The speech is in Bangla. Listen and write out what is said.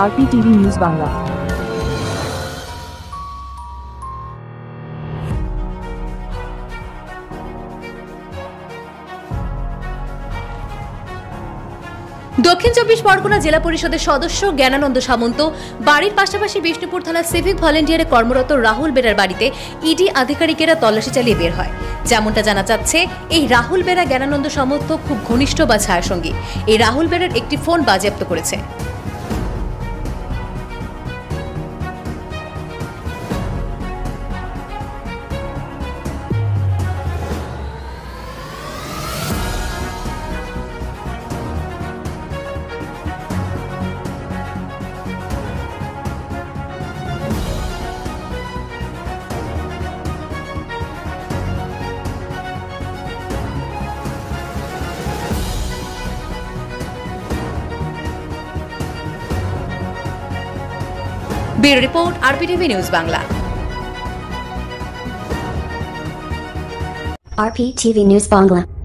RPTV news Bangla. দক্ষিণ চব্বিশ পরগনা জেলা পরিষদের সদস্য জ্ঞানানন্দ সামন্ত বাড়ির পাশাপাশি বিষ্ণুপুর থানার সিভিক ভলেন্টিয়ারে কর্মরত রাহুল বেরার বাড়িতে ইডি আধিকারিকেরা তল্লাশি চালিয়ে বের হয়। যেমনটা জানা যাচ্ছে, এই রাহুল বেরা জ্ঞানানন্দ সামন্ত খুব ঘনিষ্ঠ বা ছায়াসঙ্গী। এই রাহুল বেরার একটি ফোন বাজেয়াপ্ত করেছে। Bureau report, RPTV news Bangla. RPTV News Bangla.